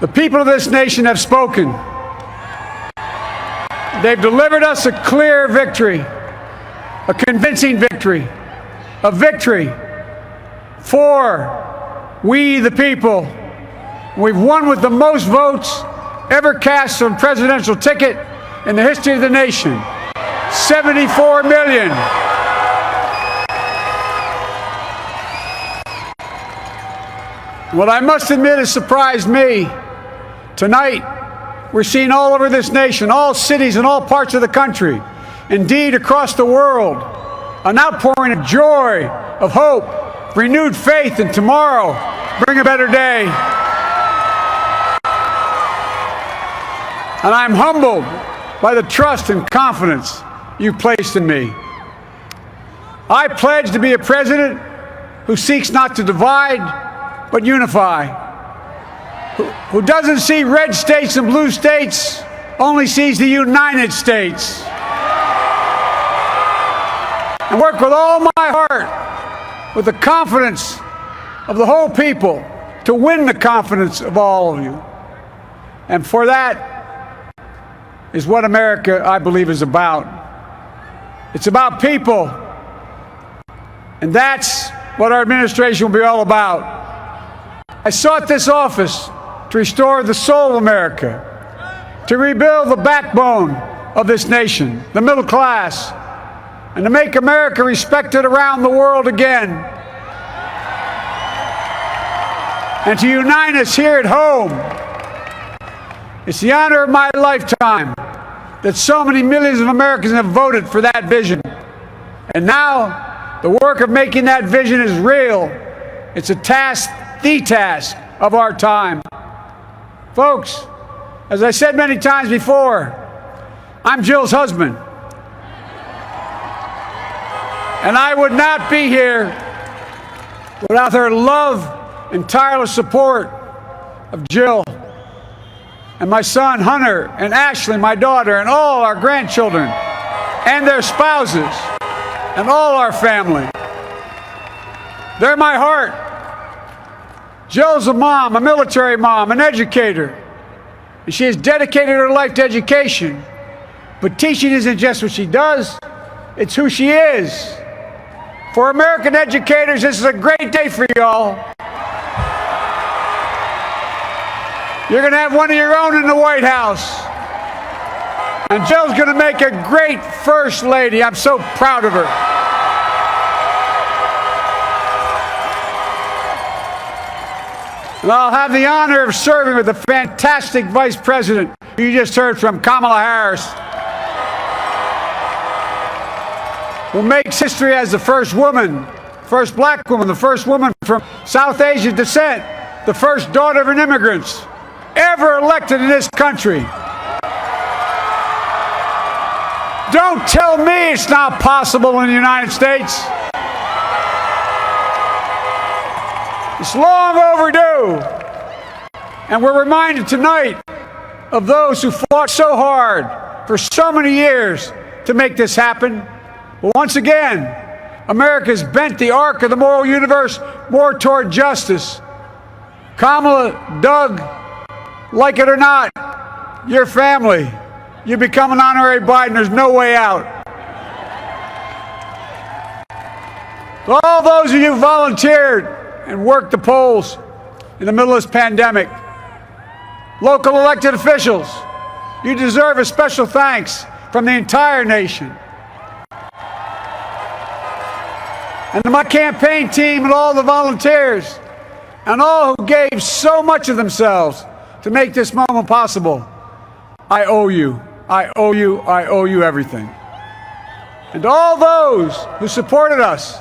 The people of this nation have spoken. They've delivered us a clear victory, a convincing victory, a victory for we the people. We've won with the most votes ever cast on a presidential ticket in the history of the nation. 74 million. What I must admit has surprised me. Tonight, we're seeing all over this nation, all cities and all parts of the country, indeed across the world, an outpouring of joy, of hope, renewed faith in tomorrow, bring a better day. And I'm humbled by the trust and confidence you've placed in me. I pledge to be a president who seeks not to divide, but unify. Who doesn't see red states and blue states, only sees the United States. And work with all my heart, with the confidence of the whole people, to win the confidence of all of you. And for that is what America, I believe, is about. It's about people. And that's what our administration will be all about. I sought this office to restore the soul of America, to rebuild the backbone of this nation, the middle class, and to make America respected around the world again, and to unite us here at home. It's the honor of my lifetime that so many millions of Americans have voted for that vision. And now, the work of making that vision is real. It's a task, the task of our time. Folks, as I said many times before, I'm Jill's husband. And I would not be here without her love and tireless support of Jill and my son Hunter and Ashley, my daughter, and all our grandchildren and their spouses and all our family. They're my heart. Jill's a mom, a military mom, an educator. And she has dedicated her life to education. But teaching isn't just what she does, it's who she is. For American educators, this is a great day for y'all. You're going to have one of your own in the White House. And Jill's going to make a great First Lady. I'm so proud of her. And I'll have the honor of serving with the fantastic Vice President who you just heard from, Kamala Harris, who makes history as the first woman, first black woman, the first woman from South Asian descent, the first daughter of an immigrant ever elected in this country. Don't tell me it's not possible in the United States. It's long overdue. And we're reminded tonight of those who fought so hard for so many years to make this happen. But once again, America's bent the arc of the moral universe more toward justice. Kamala, Doug, like it or not, your family, you become an honorary Biden, there's no way out. All those of you who volunteered and worked the polls in the middle of this pandemic, local elected officials, you deserve a special thanks from the entire nation. And to my campaign team and all the volunteers and all who gave so much of themselves to make this moment possible, I owe you. I owe you. I owe you everything. And to all those who supported us,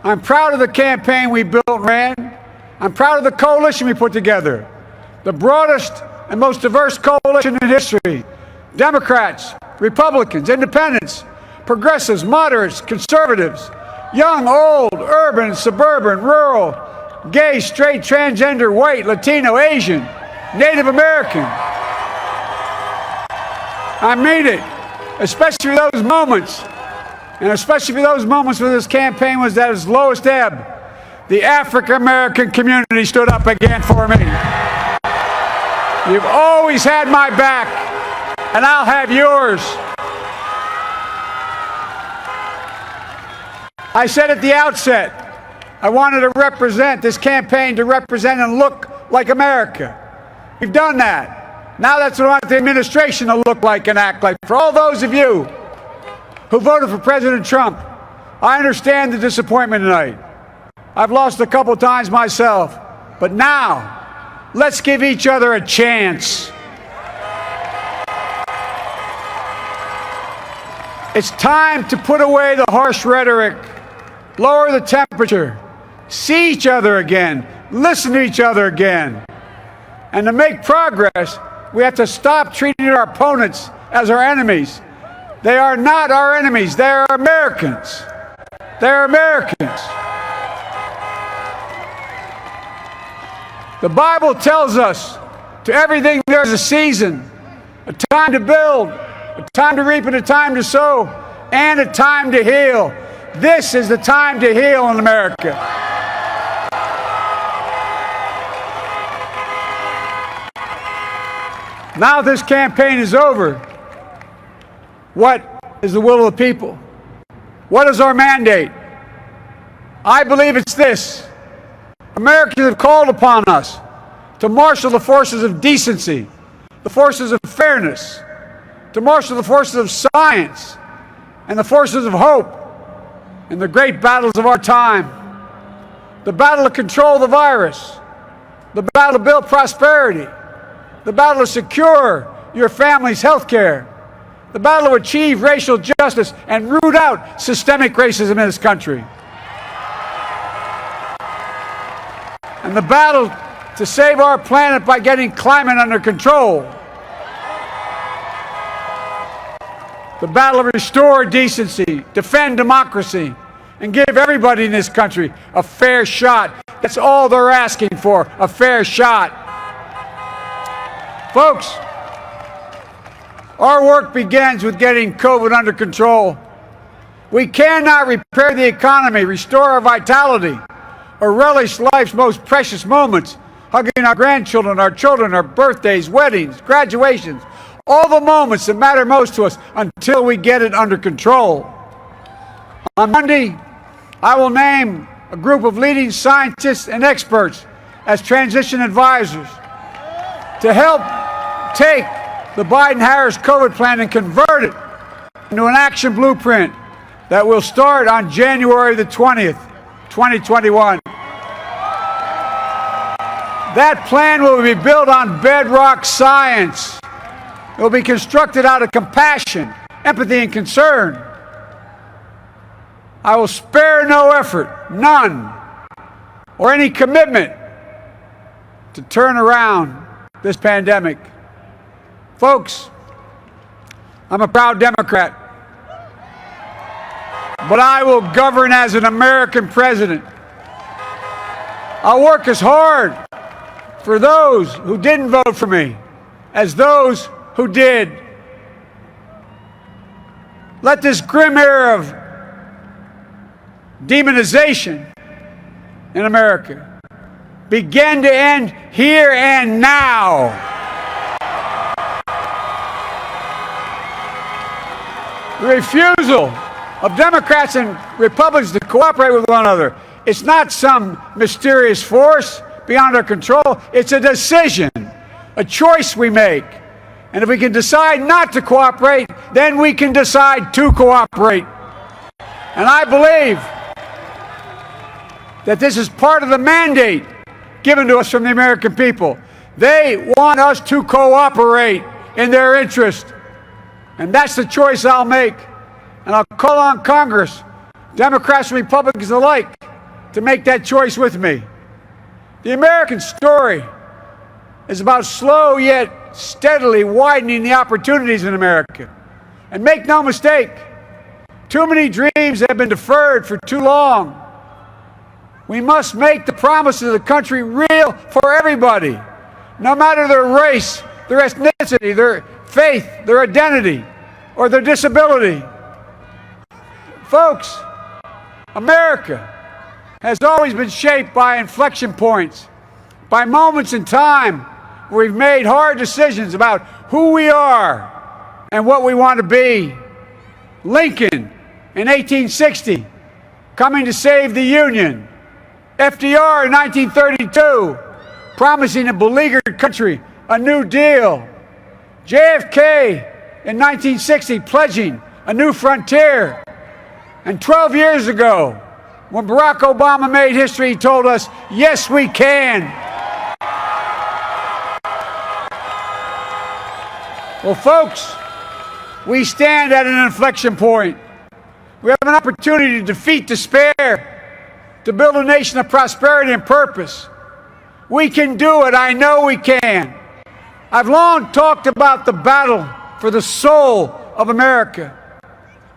I'm proud of the campaign we built and ran. I'm proud of the coalition we put together, the broadest and most diverse coalition in history. Democrats, Republicans, independents, progressives, moderates, conservatives, young, old, urban, suburban, rural, gay, straight, transgender, white, Latino, Asian, Native American. I mean it, especially for those moments, and especially for those moments when this campaign was at its lowest ebb. The African American community stood up again for me. You've always had my back, and I'll have yours. I said at the outset, I wanted to represent this campaign to represent and look like America. We've done that. Now that's what I want the administration to look like and act like. For all those of you who voted for President Trump, I understand the disappointment tonight. I've lost a couple times myself. But now, let's give each other a chance. It's time to put away the harsh rhetoric, lower the temperature, see each other again, listen to each other again. And to make progress, we have to stop treating our opponents as our enemies. They are not our enemies. They are Americans. They're Americans. The Bible tells us to everything there's a season, a time to build, a time to reap and a time to sow, and a time to heal. This is the time to heal in America. Now this campaign is over. What is the will of the people? What is our mandate? I believe it's this. Americans have called upon us to marshal the forces of decency, the forces of fairness, to marshal the forces of science and the forces of hope in the great battles of our time. The battle to control the virus, the battle to build prosperity, the battle to secure your family's health care, the battle to achieve racial justice and root out systemic racism in this country. And the battle to save our planet by getting climate under control. The battle to restore decency, defend democracy, and give everybody in this country a fair shot. That's all they're asking for, a fair shot. Folks, our work begins with getting COVID under control. We cannot repair the economy, restore our vitality, or relish life's most precious moments, hugging our grandchildren, our children, our birthdays, weddings, graduations, all the moments that matter most to us until we get it under control. On Monday, I will name a group of leading scientists and experts as transition advisors to help take the Biden-Harris COVID plan and convert it into an action blueprint that will start on January the 20th, 2021. That plan will be built on bedrock science. It will be constructed out of compassion, empathy, and concern. I will spare no effort, none, or any commitment to turn around this pandemic. Folks, I'm a proud Democrat, but I will govern as an American president. I'll work as hard for those who didn't vote for me as those who did. Let this grim era of demonization in America begin to end here and now. The refusal of Democrats and Republicans to cooperate with one another, it's not some mysterious force beyond our control. It's a decision, a choice we make. And if we can decide not to cooperate, then we can decide to cooperate. And I believe that this is part of the mandate given to us from the American people. They want us to cooperate in their interest. And that's the choice I'll make. And I'll call on Congress, Democrats and Republicans alike, to make that choice with me. The American story is about slow yet steadily widening the opportunities in America. And make no mistake, too many dreams have been deferred for too long. We must make the promises of the country real for everybody, no matter their race, their ethnicity, their faith, their identity, or their disability. Folks, America has always been shaped by inflection points, by moments in time where we've made hard decisions about who we are and what we want to be. Lincoln in 1860, coming to save the Union. FDR in 1932, promising a beleaguered country a new deal. JFK in 1960, pledging a new frontier. And 12 years ago, when Barack Obama made history, he told us, yes, we can. Well, folks, we stand at an inflection point. We have an opportunity to defeat despair, to build a nation of prosperity and purpose. We can do it. I know we can. I've long talked about the battle for the soul of America.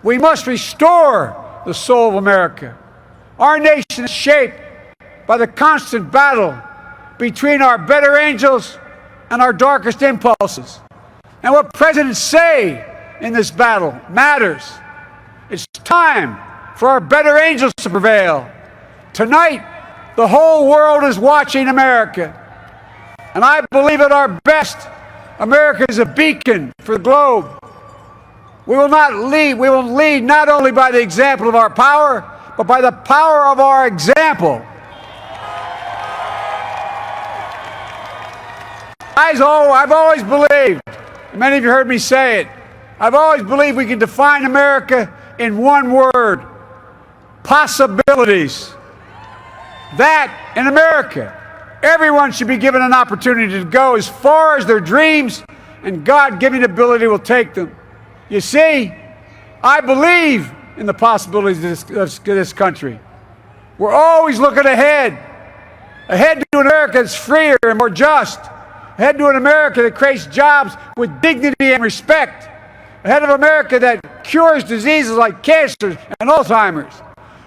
We must restore the soul of America. Our nation is shaped by the constant battle between our better angels and our darkest impulses. And what presidents say in this battle matters. It's time for our better angels to prevail. Tonight, the whole world is watching America. And I believe at our best, America is a beacon for the globe. We will lead not only by the example of our power, but by the power of our example. I've always believed, many of you heard me say it, I've always believed we can define America in one word: possibilities. That in America, everyone should be given an opportunity to go as far as their dreams and God-given ability will take them. You see, I believe in the possibilities of this country. We're always looking ahead to an America that's freer and more just, ahead to an America that creates jobs with dignity and respect, ahead of America that cures diseases like cancer and Alzheimer's,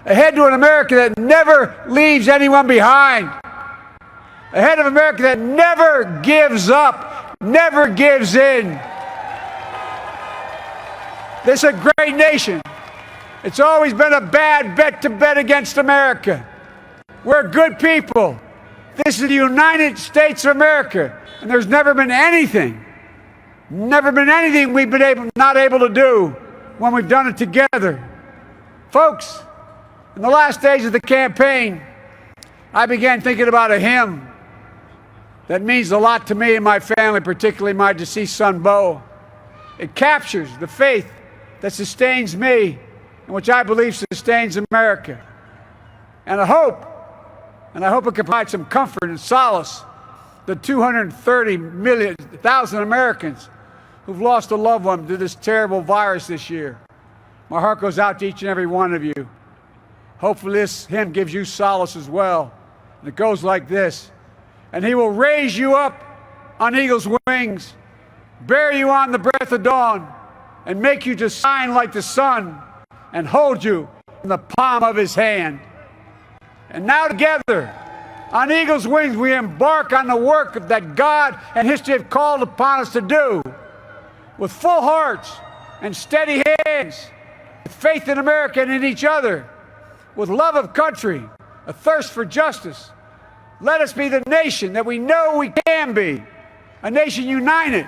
ahead to an America that never leaves anyone behind, ahead of America that never gives up, never gives in. This is a great nation. It's always been a bad bet to bet against America. We're good people. This is the United States of America, and there's never been anything we've been not able to do when we've done it together. Folks, in the last days of the campaign, I began thinking about a hymn that means a lot to me and my family, particularly my deceased son, Bo. It captures the faith that sustains me and which I believe sustains America. And I hope it can provide some comfort and solace to 230,000 Americans who've lost a loved one to this terrible virus this year. My heart goes out to each and every one of you. Hopefully this hymn gives you solace as well. And it goes like this: and he will raise you up on eagle's wings, bear you on the breath of dawn, and make you to shine like the sun, and hold you in the palm of his hand. And now together, on eagle's wings, we embark on the work that God and history have called upon us to do, with full hearts and steady hands, with faith in America and in each other, with love of country, a thirst for justice. Let us be the nation that we know we can be, a nation united,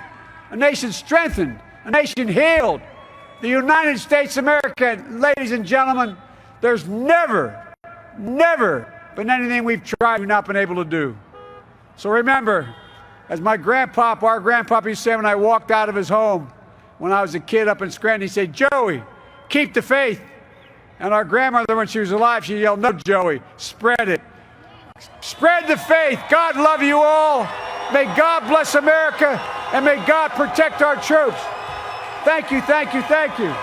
a nation strengthened, a nation healed. The United States of America, ladies and gentlemen, there's never been anything we've tried we've not been able to do. So remember, as our grandpapa used to say when I walked out of his home when I was a kid up in Scranton, he said, "Joey, keep the faith." And our grandmother, when she was alive, she yelled, "No, Joey, spread it. Spread the faith." God love you all. May God bless America, and may God protect our troops. Thank you, thank you, thank you.